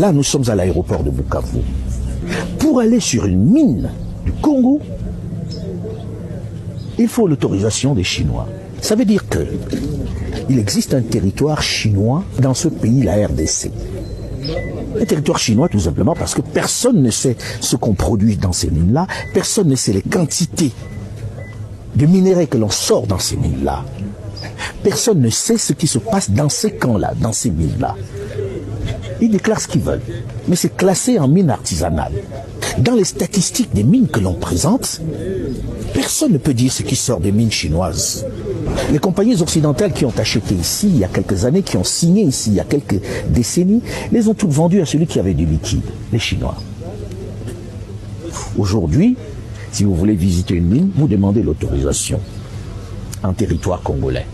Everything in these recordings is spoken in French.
Là, nous sommes à l'aéroport de Bukavu. Pour aller sur une mine du Congo, il faut l'autorisation des Chinois. Ça veut dire que il existe un territoire chinois dans ce pays, la RDC. Un territoire chinois tout simplement parce que personne ne sait ce qu'on produit dans ces mines-là, personne ne sait les quantités de minerais que l'on sort dans ces mines-là. Personne ne sait ce qui se passe dans ces camps-là, dans ces mines-là. Ils déclarent ce qu'ils veulent, mais c'est classé en mine artisanale. Dans les statistiques des mines que l'on présente, personne ne peut dire ce qui sort des mines chinoises. Les compagnies occidentales qui ont acheté ici il y a quelques années, qui ont signé ici il y a quelques décennies, les ont toutes vendues à celui qui avait du liquide, les Chinois. Aujourd'hui, si vous voulez visiter une mine, vous demandez l'autorisation en territoire congolais.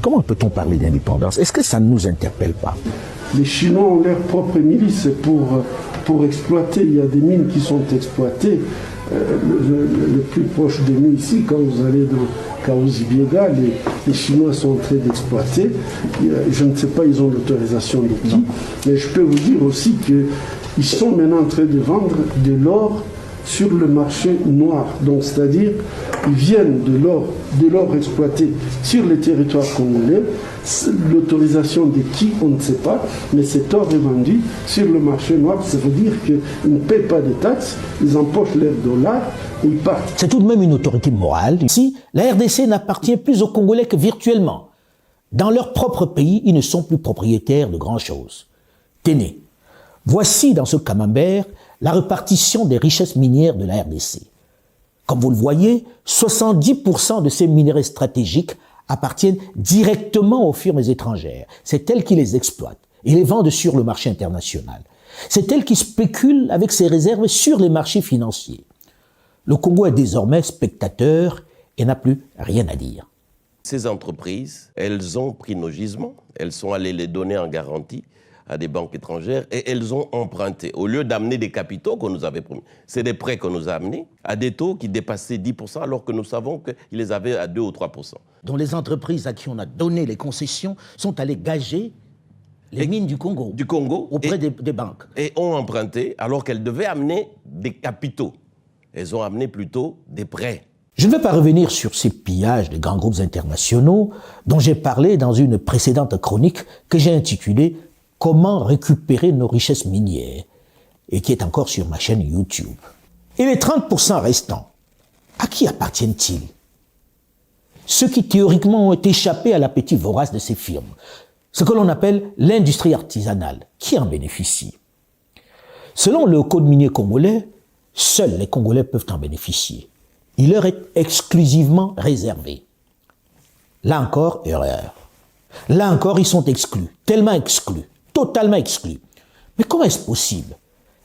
Comment peut-on parler d'indépendance? Est-ce que ça ne nous interpelle pas? Les Chinois ont leur propre milice pour exploiter. Il y a des mines qui sont exploitées. Le plus proche de nous ici, quand vous allez dans Kaouzi-Biega, les Chinois sont en train d'exploiter. Je ne sais pas, ils ont l'autorisation de qui. Mais je peux vous dire aussi qu'ils sont maintenant en train de vendre de l'or sur le marché noir. Donc, c'est-à-dire, ils viennent de l'or exploité sur les territoires congolais. L'autorisation de qui, on ne sait pas, mais cet or est vendu sur le marché noir. Ça veut dire qu'ils ne paient pas de taxes, ils empochent leurs dollars et ils partent. C'est tout de même une autorité morale. Ici, la RDC n'appartient plus aux Congolais que virtuellement. Dans leur propre pays, ils ne sont plus propriétaires de grand-chose. Tenez, voici dans ce camembert la répartition des richesses minières de la RDC. Comme vous le voyez, 70% de ces minerais stratégiques appartiennent directement aux firmes étrangères. C'est elles qui les exploitent et les vendent sur le marché international. C'est elles qui spéculent avec ces réserves sur les marchés financiers. Le Congo est désormais spectateur et n'a plus rien à dire. Ces entreprises, elles ont pris nos gisements, elles sont allées les donner en garantie à des banques étrangères et elles ont emprunté. Au lieu d'amener des capitaux qu'on nous avait promis, c'est des prêts qu'on nous a amenés à des taux qui dépassaient 10% alors que nous savons qu'ils les avaient à 2 ou 3%. Dont les entreprises à qui on a donné les concessions sont allées gager les mines du Congo auprès des banques. Et ont emprunté alors qu'elles devaient amener des capitaux. Elles ont amené plutôt des prêts. Je ne vais pas revenir sur ces pillages des grands groupes internationaux dont j'ai parlé dans une précédente chronique que j'ai intitulée « Comment récupérer nos richesses minières » et qui est encore sur ma chaîne YouTube. Et les 30% restants, à qui appartiennent-ils? Ceux qui théoriquement ont échappé à l'appétit vorace de ces firmes, ce que l'on appelle l'industrie artisanale, qui en bénéficie? Selon le code minier congolais, seuls les Congolais peuvent en bénéficier. Il leur est exclusivement réservé. Là encore, erreur. Là encore, ils sont exclus, tellement exclus, totalement exclus. Mais comment est-ce possible?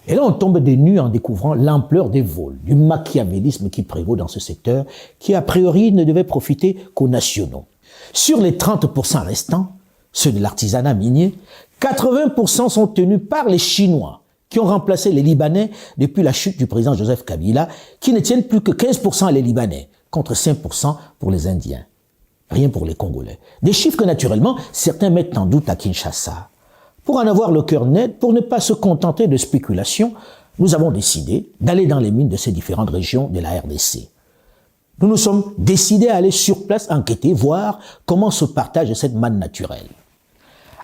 Et là, on tombe des nues en découvrant l'ampleur des vols, du machiavélisme qui prévaut dans ce secteur, qui a priori ne devait profiter qu'aux nationaux. Sur les 30% restants, ceux de l'artisanat minier, 80% sont tenus par les Chinois, qui ont remplacé les Libanais depuis la chute du président Joseph Kabila, qui ne tiennent plus que 15% les Libanais, contre 5% pour les Indiens. Rien pour les Congolais. Des chiffres que, naturellement, certains mettent en doute à Kinshasa. Pour en avoir le cœur net, pour ne pas se contenter de spéculations, nous avons décidé d'aller dans les mines de ces différentes régions de la RDC. Nous nous sommes décidés à aller sur place enquêter, voir comment se partage cette manne naturelle.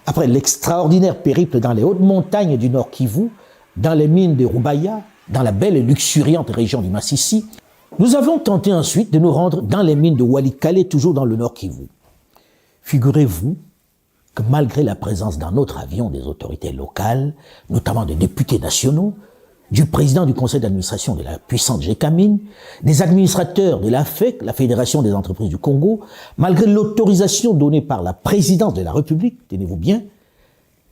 Après l'extraordinaire périple dans les hautes montagnes du Nord Kivu, dans les mines de Rubaya, dans la belle et luxuriante région du Massissi, nous avons tenté ensuite de nous rendre dans les mines de Walikale, toujours dans le Nord Kivu. Figurez-vous que malgré la présence dans notre avion des autorités locales, notamment des députés nationaux, du président du conseil d'administration de la puissante GECAMINE, des administrateurs de la FEC, la Fédération des entreprises du Congo, malgré l'autorisation donnée par la présidence de la République, tenez-vous bien,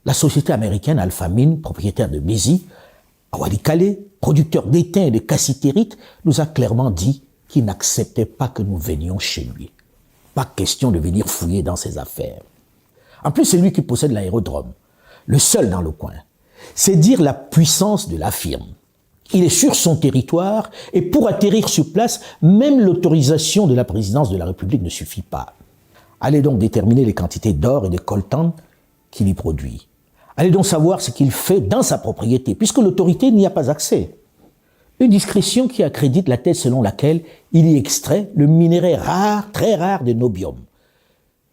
la société américaine Alphamine, propriétaire de Bézi, à Walikale, producteur d'étain et de cassitérite, nous a clairement dit qu'il n'acceptait pas que nous venions chez lui. Pas question de venir fouiller dans ses affaires. En plus, c'est lui qui possède l'aérodrome, le seul dans le coin. C'est dire la puissance de la firme. Il est sur son territoire et pour atterrir sur place, même l'autorisation de la présidence de la République ne suffit pas. Allez donc déterminer les quantités d'or et de coltan qu'il y produit. Allez donc savoir ce qu'il fait dans sa propriété, puisque l'autorité n'y a pas accès. Une discrétion qui accrédite la thèse selon laquelle il y extrait le minerai rare, très rare de nobium,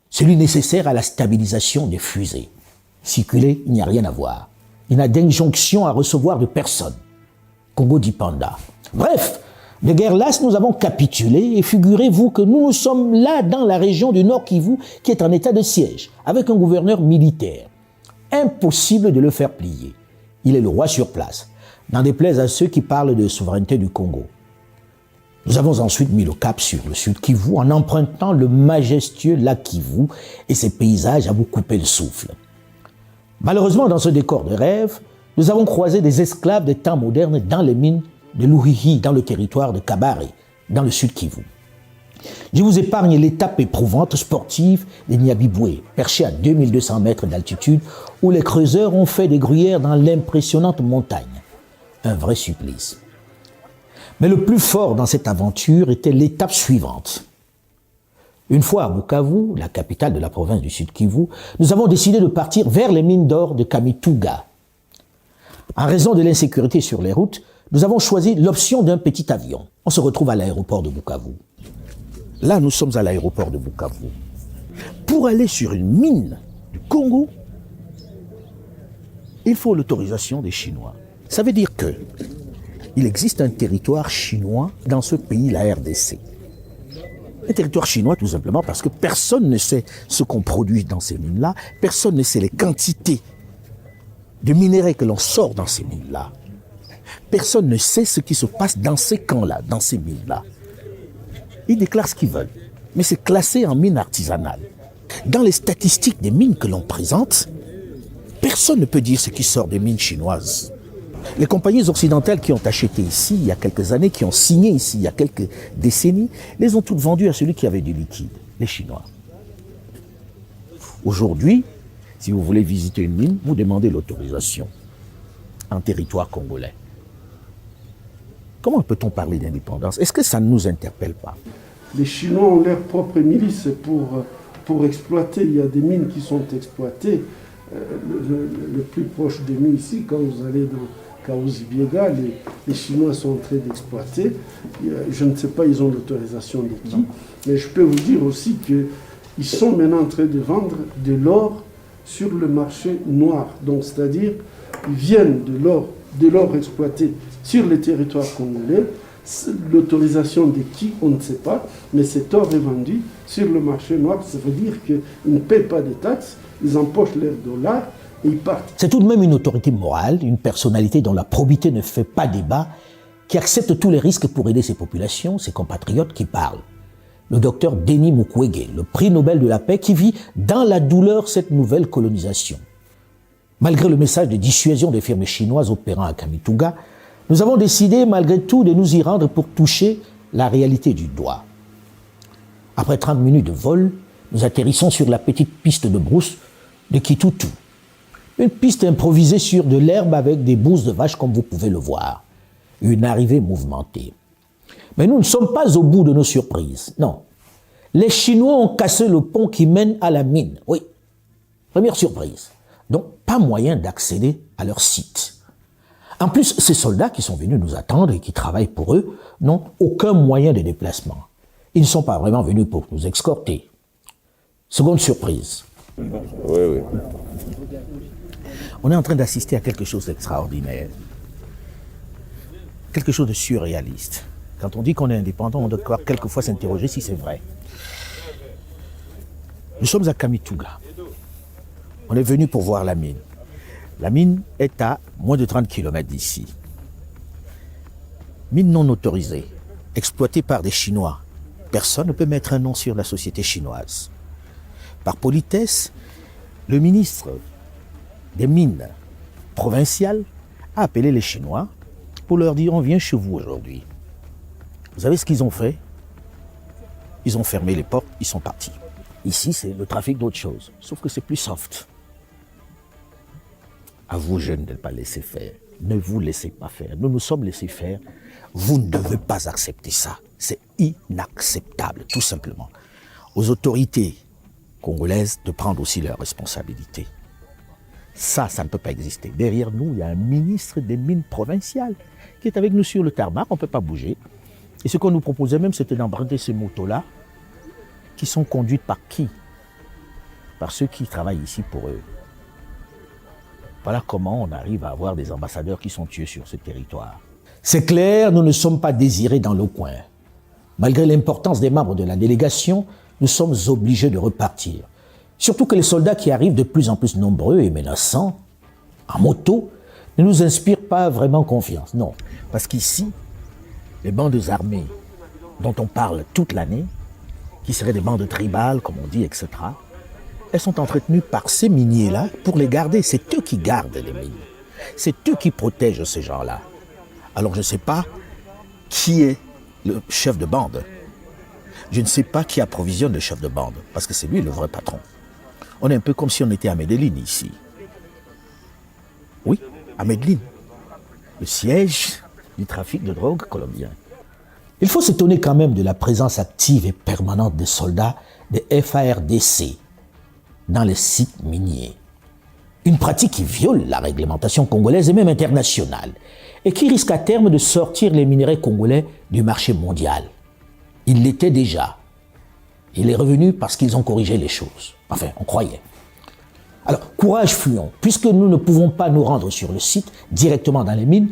celui nécessaire à la stabilisation des fusées. Circuler, il n'y a rien à voir. Il n'a d'injonction à recevoir de personne. Congo dit Panda. Bref, de guerre lasse, nous avons capitulé et figurez-vous que nous sommes là dans la région du Nord Kivu qui est en état de siège, avec un gouverneur militaire. Impossible de le faire plier. Il est le roi sur place, n'en déplaise à ceux qui parlent de souveraineté du Congo. Nous avons ensuite mis le cap sur le sud Kivu en empruntant le majestueux lac Kivu et ses paysages à vous couper le souffle. Malheureusement, dans ce décor de rêve, nous avons croisé des esclaves des temps modernes dans les mines de Luhihi, dans le territoire de Kabare, dans le sud Kivu. Je vous épargne l'étape éprouvante sportive des Nyabibwe, perchée à 2200 mètres d'altitude, où les creuseurs ont fait des gruyères dans l'impressionnante montagne. Un vrai supplice. Mais le plus fort dans cette aventure était l'étape suivante. Une fois à Bukavu, la capitale de la province du Sud Kivu, nous avons décidé de partir vers les mines d'or de Kamituga. En raison de l'insécurité sur les routes, nous avons choisi l'option d'un petit avion. On se retrouve à l'aéroport de Bukavu. Là, nous sommes à l'aéroport de Bukavu. Pour aller sur une mine du Congo, il faut l'autorisation des Chinois. Ça veut dire que il existe un territoire chinois dans ce pays, la RDC. Un territoire chinois tout simplement parce que personne ne sait ce qu'on produit dans ces mines-là, personne ne sait les quantités de minerais que l'on sort dans ces mines-là. Personne ne sait ce qui se passe dans ces camps-là, dans ces mines-là. Ils déclarent ce qu'ils veulent, mais c'est classé en mine artisanale. Dans les statistiques des mines que l'on présente, personne ne peut dire ce qui sort des mines chinoises. Les compagnies occidentales qui ont acheté ici il y a quelques années, qui ont signé ici il y a quelques décennies, les ont toutes vendues à celui qui avait du liquide, les Chinois. Aujourd'hui, si vous voulez visiter une mine, vous demandez l'autorisation en territoire congolais. Comment peut-on parler d'indépendance? Est-ce que ça ne nous interpelle pas? Les Chinois ont leur propre milice pour exploiter. Il y a des mines qui sont exploitées. Le plus proche de nous ici, quand vous allez dans Kaouzi-Biega, les Chinois sont en train d'exploiter. Je ne sais pas, ils ont l'autorisation de qui, mais je peux vous dire aussi qu'ils sont maintenant en train de vendre de l'or sur le marché noir. Donc, c'est-à-dire, ils viennent de l'or exploité sur les territoires congolais. L'autorisation de qui, on ne sait pas, mais cet or est vendu sur le marché noir. Ça veut dire qu'ils ne paient pas de taxes, ils empochent leurs dollars et ils partent. C'est tout de même une autorité morale, une personnalité dont la probité ne fait pas débat, qui accepte tous les risques pour aider ses populations, ses compatriotes qui parlent. Le docteur Denis Mukwege, le prix Nobel de la paix, qui vit dans la douleur cette nouvelle colonisation. Malgré le message de dissuasion des firmes chinoises opérant à Kamituga, nous avons décidé malgré tout de nous y rendre pour toucher la réalité du doigt. Après 30 minutes de vol, nous atterrissons sur la petite piste de brousse de Kitutu. Une piste improvisée sur de l'herbe avec des bousses de vache comme vous pouvez le voir. Une arrivée mouvementée. Mais nous ne sommes pas au bout de nos surprises. Non. Les Chinois ont cassé le pont qui mène à la mine. Oui. Première surprise. Donc, pas moyen d'accéder à leur site. En plus, ces soldats qui sont venus nous attendre et qui travaillent pour eux n'ont aucun moyen de déplacement. Ils ne sont pas vraiment venus pour nous escorter. Seconde surprise. Oui. On est en train d'assister à quelque chose d'extraordinaire. Quelque chose de surréaliste. Quand on dit qu'on est indépendant, on doit quelquefois s'interroger si c'est vrai. Nous sommes à Kamituga. On est venu pour voir la mine. La mine est à moins de 30 km d'ici. Mine non autorisée, exploitée par des Chinois. Personne ne peut mettre un nom sur la société chinoise. Par politesse, le ministre des Mines provinciales a appelé les Chinois pour leur dire « on vient chez vous aujourd'hui ». Vous savez ce qu'ils ont fait? Ils ont fermé les portes, ils sont partis. Ici, c'est le trafic d'autre chose, sauf que c'est plus soft. À vous, jeunes, de ne pas laisser faire. Ne vous laissez pas faire. Nous nous sommes laissés faire. Vous ne devez pas accepter ça. C'est inacceptable, tout simplement. Aux autorités congolaises de prendre aussi leurs responsabilités. Ça ne peut pas exister. Derrière nous, il y a un ministre des Mines provinciales qui est avec nous sur le tarmac, on ne peut pas bouger. Et ce qu'on nous proposait même, c'était d'emprunter ces motos-là, qui sont conduites par qui? Par ceux qui travaillent ici pour eux. Voilà comment on arrive à avoir des ambassadeurs qui sont tués sur ce territoire. C'est clair, nous ne sommes pas désirés dans le coin. Malgré l'importance des membres de la délégation, nous sommes obligés de repartir. Surtout que les soldats qui arrivent de plus en plus nombreux et menaçants, en moto, ne nous inspirent pas vraiment confiance. Non, parce qu'ici, les bandes armées dont on parle toute l'année, qui seraient des bandes tribales, comme on dit, etc., elles sont entretenues par ces miniers-là pour les garder. C'est eux qui gardent les mines. C'est eux qui protègent ces gens-là. Alors je ne sais pas qui est le chef de bande. Je ne sais pas qui approvisionne le chef de bande, parce que c'est lui le vrai patron. On est un peu comme si on était à Medellín ici. Oui, à Medellín, le siège du trafic de drogue colombien. Il faut s'étonner quand même de la présence active et permanente des soldats des FARDC dans les sites miniers. Une pratique qui viole la réglementation congolaise et même internationale, et qui risque à terme de sortir les minerais congolais du marché mondial. Il l'était déjà. Il est revenu parce qu'ils ont corrigé les choses. Enfin, on croyait. Alors, courage, fuyons. Puisque nous ne pouvons pas nous rendre sur le site, directement dans les mines,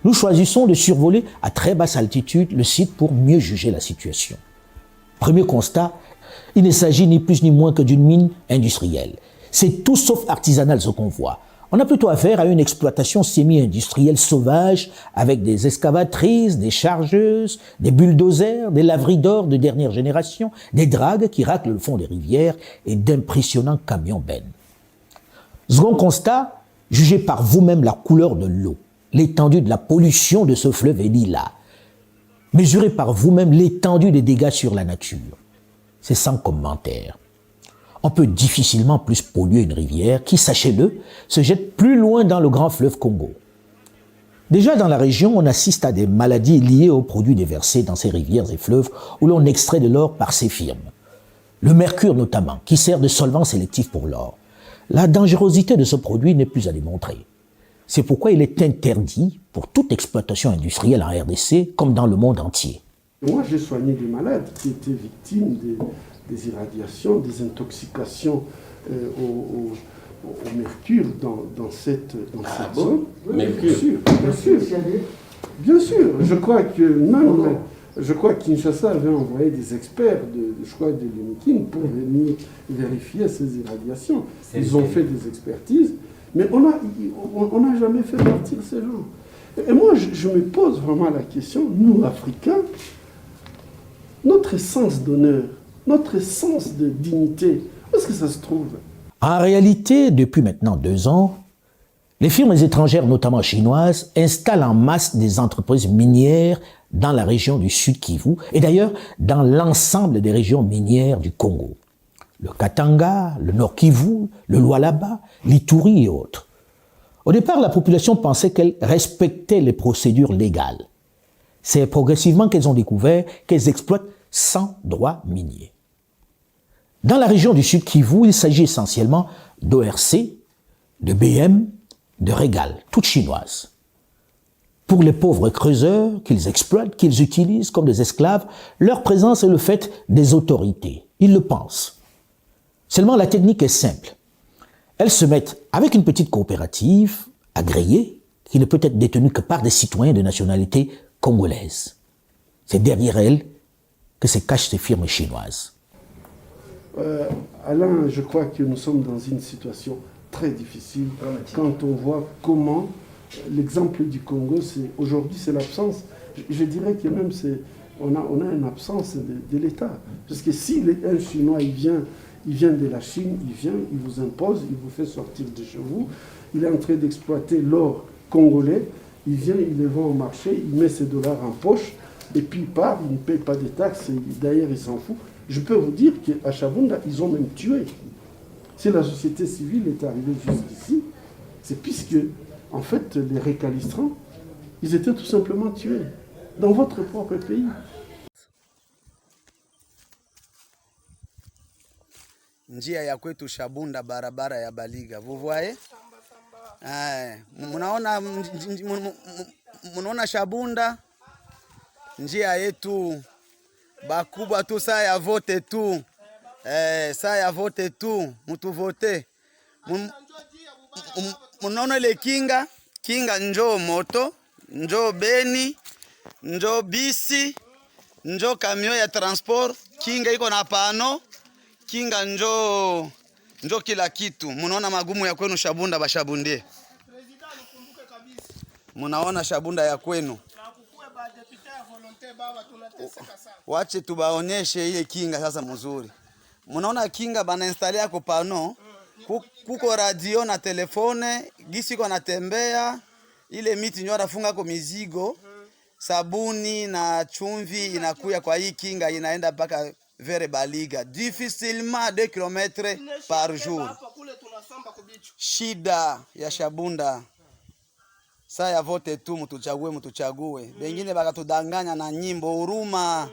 nous choisissons de survoler à très basse altitude le site pour mieux juger la situation. Premier constat, il ne s'agit ni plus ni moins que d'une mine industrielle. C'est tout sauf artisanal ce qu'on voit. On a plutôt affaire à une exploitation semi-industrielle sauvage avec des excavatrices, des chargeuses, des bulldozers, des laveries d'or de dernière génération, des dragues qui raclent le fond des rivières et d'impressionnants camions-bennes. Second constat, jugez par vous-même la couleur de l'eau. L'étendue de la pollution de ce fleuve est lilas. Mesurez par vous-même l'étendue des dégâts sur la nature. C'est sans commentaire. On peut difficilement plus polluer une rivière qui, sachez-le, se jette plus loin dans le grand fleuve Congo. Déjà dans la région, on assiste à des maladies liées aux produits déversés dans ces rivières et fleuves où l'on extrait de l'or par ces firmes. Le mercure notamment, qui sert de solvant sélectif pour l'or. La dangerosité de ce produit n'est plus à démontrer. C'est pourquoi il est interdit pour toute exploitation industrielle en RDC comme dans le monde entier. Moi, j'ai soigné des malades qui étaient victimes des irradiations, des intoxications au mercure dans cette zone. Mercure. Bien sûr. Je crois que Kinshasa avait envoyé des experts de l'UNIKIN pour venir vérifier ces irradiations. Ils ont fait des expertises, mais on n'a jamais fait partir ces gens. Et moi, je me pose vraiment la question, nous, Africains, notre essence d'honneur, notre essence de dignité, où est-ce que ça se trouve? En réalité, depuis maintenant 2 ans, les firmes étrangères, notamment chinoises, installent en masse des entreprises minières dans la région du Sud Kivu et d'ailleurs dans l'ensemble des régions minières du Congo. Le Katanga, le Nord Kivu, le Lualaba, l'Ituri et autres. Au départ, la population pensait qu'elles respectaient les procédures légales. C'est progressivement qu'elles ont découvert qu'elles exploitent sans droit minier. Dans la région du Sud Kivu, il s'agit essentiellement d'ORC, de BM, de Régal, toutes chinoises. Pour les pauvres creuseurs qu'ils exploitent, qu'ils utilisent comme des esclaves, leur présence est le fait des autorités. Ils le pensent. Seulement, la technique est simple. Elles se mettent avec une petite coopérative agréée qui ne peut être détenue que par des citoyens de nationalité congolaise. C'est derrière elles que se cachent ces firmes chinoises. Alain, je crois que nous sommes dans une situation très difficile quand on voit comment l'exemple du Congo, aujourd'hui c'est l'absence, je dirais que même on a une absence de l'État. Parce que si un Chinois il vient de la Chine, il vous impose, il vous fait sortir de chez vous, il est en train d'exploiter l'or congolais, il vient, il le vend au marché, il met ses dollars en poche, et puis il part, il ne paye pas de taxes, d'ailleurs il s'en fout. Je peux vous dire qu'à Chabunda, ils ont même tué. Si la société civile est arrivée jusqu'ici, c'est puisque, en fait, les récalcitrants, ils étaient tout simplement tués dans votre propre pays. Njia ya kwetu Chabunda, barabara ya Baliga, vous voyez? Munaona Shabunda njia yetu bakubwa tu, saa ya vote tu, saa ya vote tu, mutu vote. Munaona ile kinga njoo moto, njoo beni, njoo bisi, njoo kamio ya transport, kinga iko na pano, kinga njoo kila kitu. Munaona magumu ya kwenu Shabunda, bashabundie. Munaona Shabunda ya kwenu. Wache tubaonyeshe ile kinga sasa mzuri. Munaona kinga bana installe yako pano, kuko radio na telefone, gisi ko natembea, ile miti nyo anafunga kwa mizigo, sabuni na chumvi inakuya kwa hii kinga, inaenda mpaka Vere Baliga, difficilement 2 km par jour. Shida ya Shabunda. Saa ya vote tu, mutuchague. Bengine baka tudanganya na nyimbo huruma.